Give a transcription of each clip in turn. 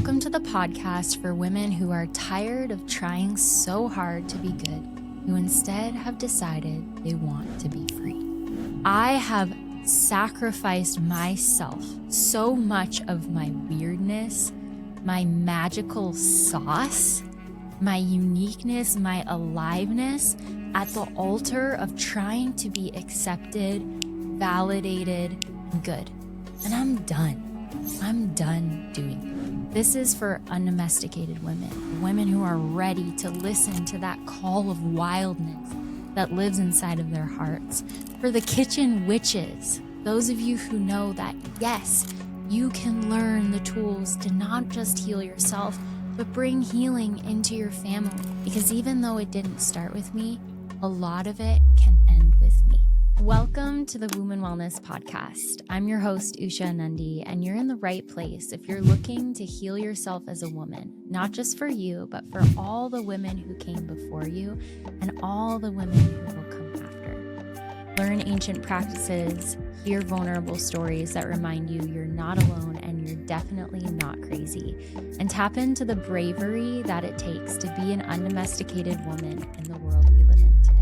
Welcome to the podcast for women who are tired of trying so hard to be good, who instead have decided they want to be free. I have sacrificed myself, so much of my weirdness, my magical sauce, my uniqueness, my aliveness at the altar of trying to be accepted, validated, and good. And I'm done. I'm done doing it. This is for undomesticated women who are ready to listen to that call of wildness that lives inside of their hearts. For the kitchen witches, those of you who know that, yes, you can learn the tools to not just heal yourself, but bring healing into your family. Because even though it didn't start with me, a lot of it can end with me. Welcome to the Womben Wellness Podcast. I'm your host, Usha Anandi, and you're in the right place if you're looking to heal yourself as a woman, not just for you, but for all the women who came before you and all the women who will come after. Learn ancient practices, hear vulnerable stories that remind you you're not alone and you're definitely not crazy, and tap into the bravery that it takes to be an undomesticated woman in the world we live in today.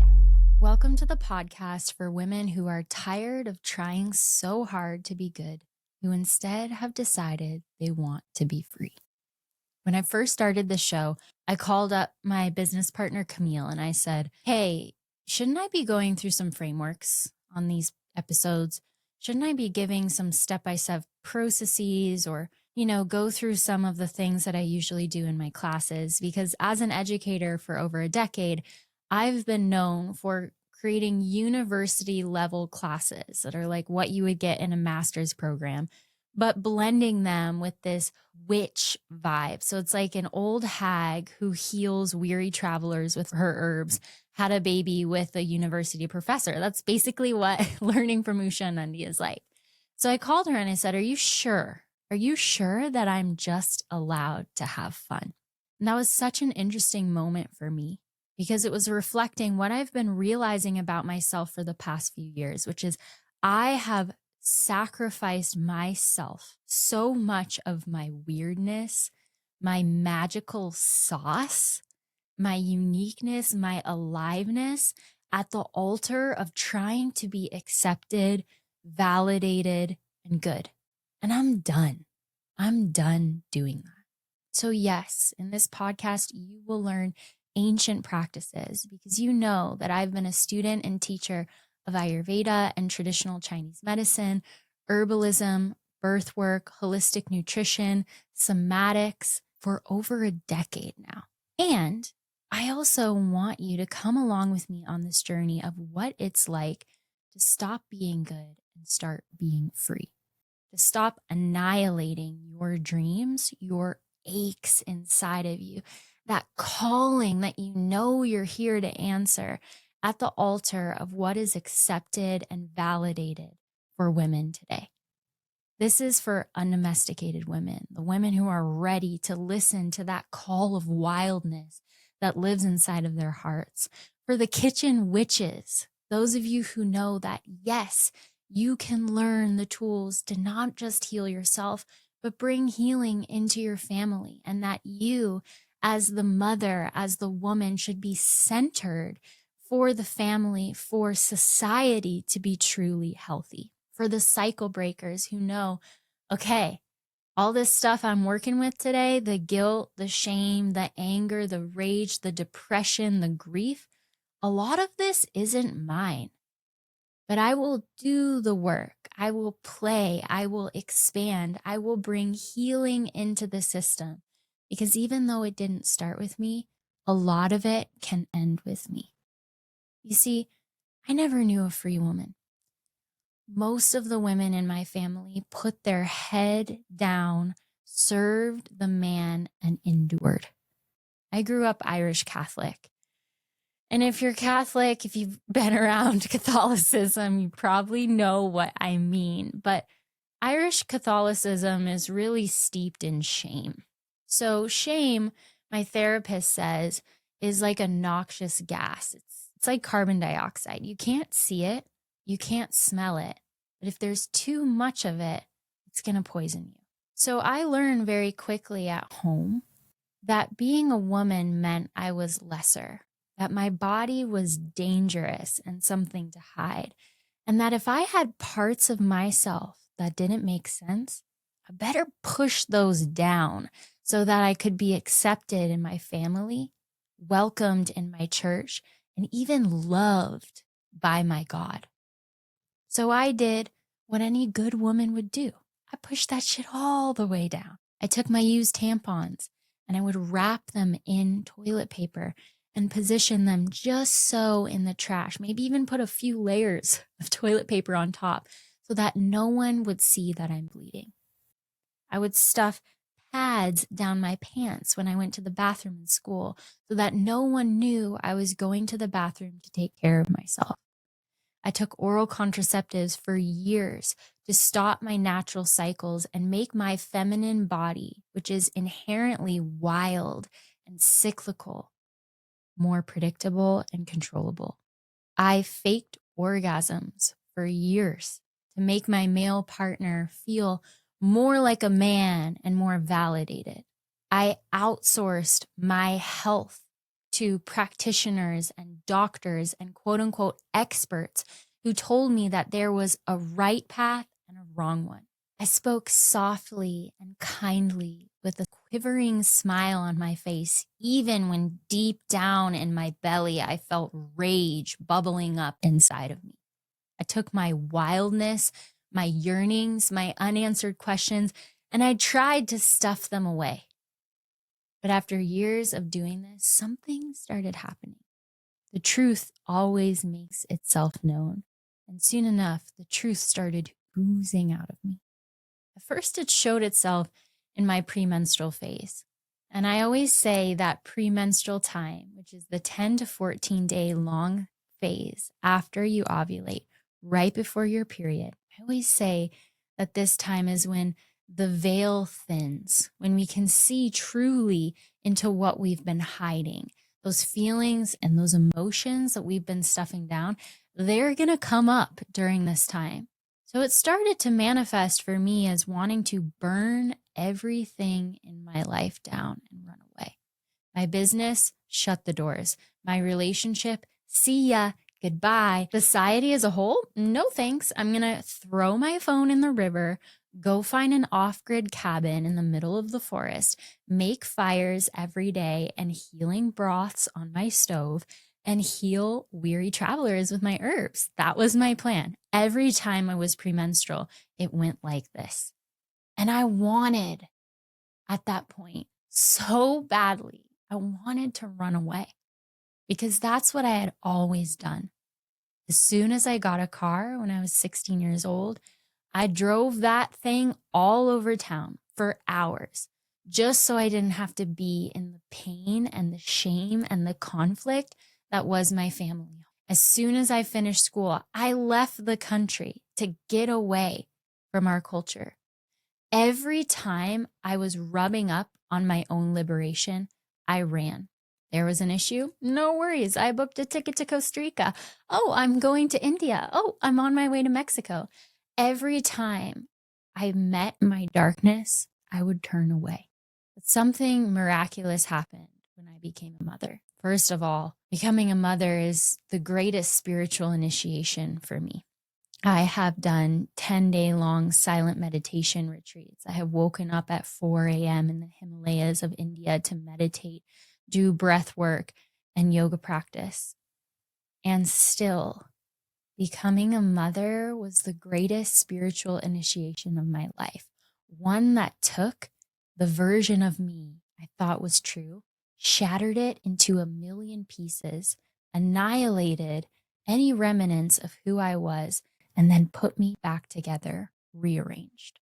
Welcome to the podcast for women who are tired of trying so hard to be good, who instead have decided they want to be free. When I first started the show, I called up my business partner, Camille, and I said, hey, shouldn't I be going through some frameworks on these episodes? Shouldn't I be giving some step-by-step processes or, go through some of the things that I usually do in my classes? Because as an educator for over a decade, I've been known for creating university level classes that are like what you would get in a master's program, but blending them with this witch vibe. So it's like an old hag who heals weary travelers with her herbs had a baby with a university professor. That's basically what learning from Usha Anandi is like. So I called her and I said, are you sure? Are you sure that I'm just allowed to have fun? And that was such an interesting moment for me, because it was reflecting what I've been realizing about myself for the past few years, which is I have sacrificed myself, so much of my weirdness, my magical sauce, my uniqueness, my aliveness at the altar of trying to be accepted, validated, and good. And I'm done. I'm done doing that. So yes, in this podcast, you will learn ancient practices, because you know that I've been a student and teacher of Ayurveda and traditional Chinese medicine, herbalism, birth work, holistic nutrition, somatics for over a decade now. And I also want you to come along with me on this journey of what it's like to stop being good and start being free, to stop annihilating your dreams, your aches inside of you, that calling that you know you're here to answer at the altar of what is accepted and validated for women today. This is for undomesticated women, the women who are ready to listen to that call of wildness that lives inside of their hearts. For the kitchen witches, those of you who know that, yes, you can learn the tools to not just heal yourself, but bring healing into your family, and that you, as the mother, as the woman, should be centered for the family, for society to be truly healthy. For the cycle breakers who know, okay, all this stuff I'm working with today, the guilt, the shame, the anger, the rage, the depression, the grief, a lot of this isn't mine. But I will do the work. I will play. I will expand. I will bring healing into the system. Because even though it didn't start with me, a lot of it can end with me. You see, I never knew a free woman. Most of the women in my family put their head down, served the man, and endured. I grew up Irish Catholic. And if you're Catholic, if you've been around Catholicism, you probably know what I mean. But Irish Catholicism is really steeped in shame. So shame, my therapist says, is like a noxious gas. It's like carbon dioxide. You can't see it. You can't smell it. But if there's too much of it, it's going to poison you. So I learned very quickly at home that being a woman meant I was lesser, that my body was dangerous and something to hide, and that if I had parts of myself that didn't make sense, I better push those down so that I could be accepted in my family, welcomed in my church, and even loved by my God. So I did what any good woman would do. I pushed that shit all the way down. I took my used tampons and I would wrap them in toilet paper and position them just so in the trash, maybe even put a few layers of toilet paper on top so that no one would see that I'm bleeding. I would stuff pads down my pants when I went to the bathroom in school so that no one knew I was going to the bathroom to take care of myself. I took oral contraceptives for years to stop my natural cycles and make my feminine body, which is inherently wild and cyclical, more predictable and controllable. I faked orgasms for years to make my male partner feel more like a man and more validated. I outsourced my health to practitioners and doctors and quote unquote experts who told me that there was a right path and a wrong one. I spoke softly and kindly with a quivering smile on my face, even when deep down in my belly I felt rage bubbling up inside of me. I took my wildness, my yearnings, my unanswered questions, and I tried to stuff them away. But after years of doing this, something started happening. The truth always makes itself known. And soon enough, the truth started oozing out of me. At first, it showed itself in my premenstrual phase. And I always say that premenstrual time, which is the 10 to 14 day long phase after you ovulate, right before your period, I always say that this time is when the veil thins, when we can see truly into what we've been hiding. Those feelings and those emotions that we've been stuffing down, they're going to come up during this time. So it started to manifest for me as wanting to burn everything in my life down and run away. My business, shut the doors. My relationship, see ya, goodbye. Society as a whole, no thanks. I'm going to throw my phone in the river, go find an off-grid cabin in the middle of the forest, make fires every day and healing broths on my stove, and heal weary travelers with my herbs. That was my plan. Every time I was premenstrual, it went like this. And I wanted, at that point, so badly, I wanted to run away because that's what I had always done. As soon as I got a car when I was 16 years old, I drove that thing all over town for hours just so I didn't have to be in the pain and the shame and the conflict that was my family. As soon as I finished school, I left the country to get away from our culture. Every time I was rubbing up on my own liberation, I ran. There was an issue? No worries. I booked a ticket to Costa Rica. Oh, I'm going to India. Oh, I'm on my way to Mexico. Every time I met my darkness, I would turn away. But something miraculous happened when I became a mother. First of all, becoming a mother is the greatest spiritual initiation for me. I have done 10-day-long silent meditation retreats. I have woken up at 4 a.m. in the Himalayas of India to meditate, do breath work, and yoga practice. And still, becoming a mother was the greatest spiritual initiation of my life. One that took the version of me I thought was true, shattered it into a million pieces, annihilated any remnants of who I was, and then put me back together, rearranged.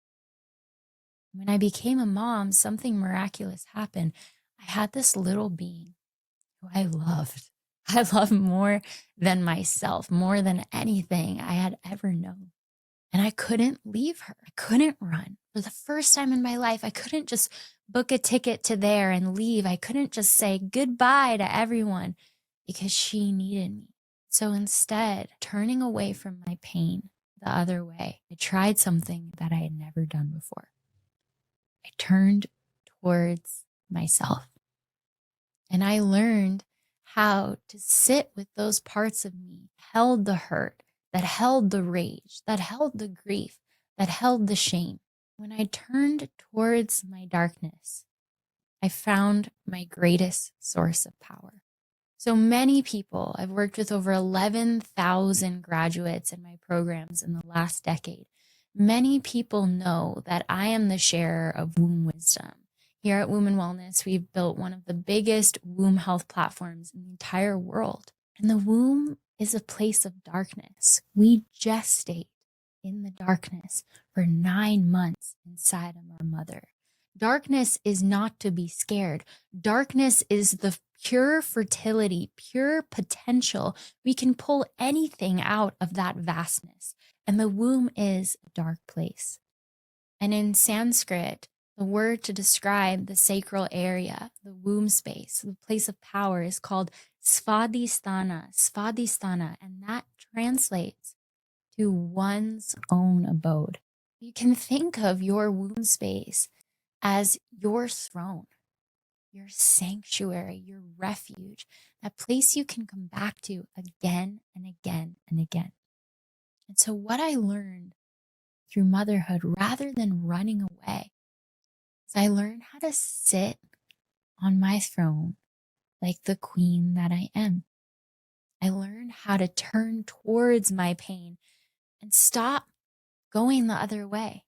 When I became a mom, something miraculous happened. I had this little being who I loved. I loved more than myself, more than anything I had ever known. And I couldn't leave her. I couldn't run. For the first time in my life, I couldn't just book a ticket to there and leave. I couldn't just say goodbye to everyone because she needed me. So instead, turning away from my pain the other way, I tried something that I had never done before. I turned towards myself. And I learned how to sit with those parts of me, held the hurt, that held the rage, that held the grief, that held the shame. When I turned towards my darkness, I found my greatest source of power. So many people, I've worked with over 11,000 graduates in my programs in the last decade. Many people know that I am the sharer of womb wisdom. Here at Womben Wellness, we've built one of the biggest womb health platforms in the entire world. And the womb is a place of darkness. We gestate in the darkness for 9 months inside of our mother. Darkness is not to be scared. Darkness is the pure fertility, pure potential. We can pull anything out of that vastness. And the womb is a dark place. And in Sanskrit, the word to describe the sacral area, the womb space, the place of power is called svadhisthana, and that translates to one's own abode. You can think of your womb space as your throne, your sanctuary, your refuge, that place you can come back to again and again and again. And so what I learned through motherhood, rather than running away, is I learned how to sit on my throne like the queen that I am. I learned how to turn towards my pain and stop going the other way.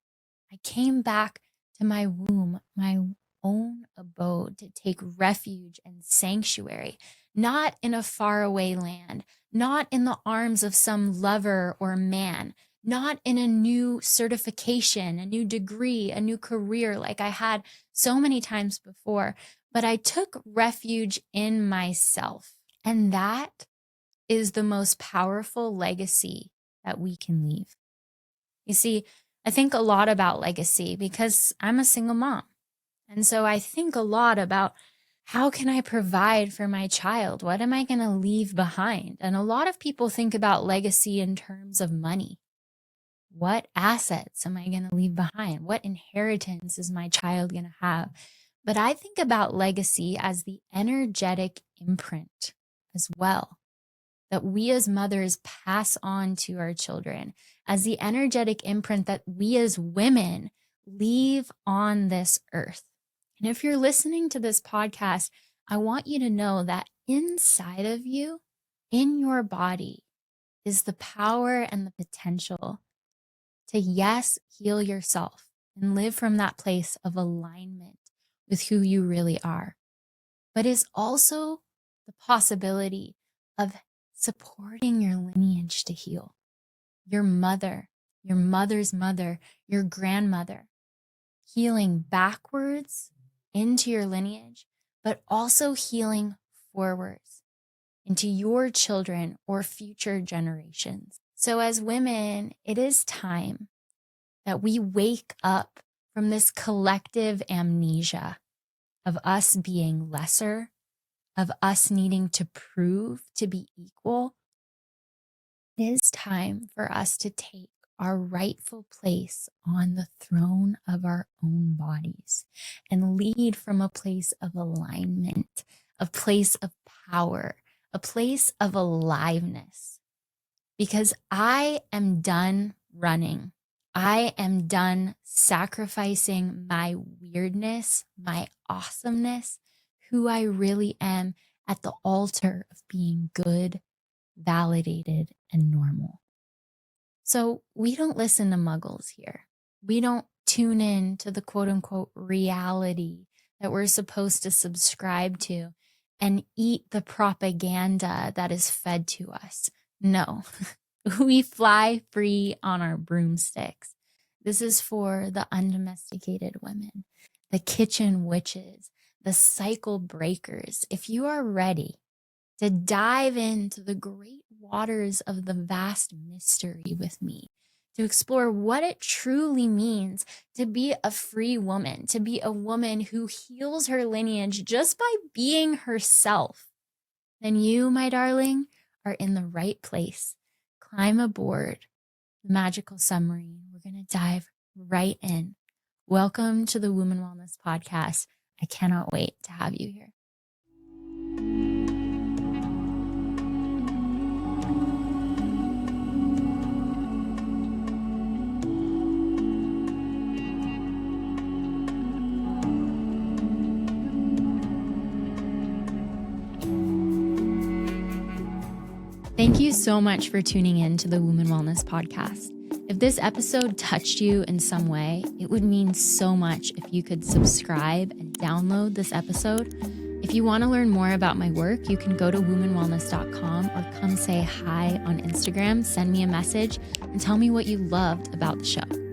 I came back to my womb, my own abode, to take refuge and sanctuary, not in a faraway land, not in the arms of some lover or man, not in a new certification, a new degree, a new career like I had so many times before, but I took refuge in myself. And that is the most powerful legacy that we can leave. You see, I think a lot about legacy because I'm a single mom. And so I think a lot about how can I provide for my child? What am I going to leave behind? And a lot of people think about legacy in terms of money. What assets am I going to leave behind? What inheritance is my child going to have? But I think about legacy as the energetic imprint as well, that we as mothers pass on to our children, as the energetic imprint that we as women leave on this earth. And if you're listening to this podcast, I want you to know that inside of you, in your body, is the power and the potential to, yes, heal yourself and live from that place of alignment with who you really are, but is also the possibility of supporting your lineage to heal. Your mother, your mother's mother, your grandmother, healing backwards into your lineage, but also healing forwards into your children or future generations. So as women, it is time that we wake up from this collective amnesia of us being lesser, of us needing to prove to be equal. It is time for us to take our rightful place on the throne of our own bodies and lead from a place of alignment, a place of power, a place of aliveness. Because I am done running. I am done sacrificing my weirdness, my awesomeness, who I really am at the altar of being good, validated, and normal. So we don't listen to muggles here. We don't tune in to the quote unquote reality that we're supposed to subscribe to and eat the propaganda that is fed to us. No, we fly free on our broomsticks. This is for the undomesticated women, the kitchen witches, the cycle breakers. If you are ready to dive into the great waters of the vast mystery with me, to explore what it truly means to be a free woman, to be a woman who heals her lineage just by being herself, then you, my darling, are in the right place. Climb aboard the magical submarine. We're going to dive right in. Welcome to the Womben Wellness Podcast. I cannot wait to have you here. Thank you so much for tuning in to the Womben Wellness Podcast. If this episode touched you in some way, it would mean so much if you could subscribe and download this episode. If you want to learn more about my work, you can go to wombenwellness.com or come say hi on Instagram, send me a message, and tell me what you loved about the show.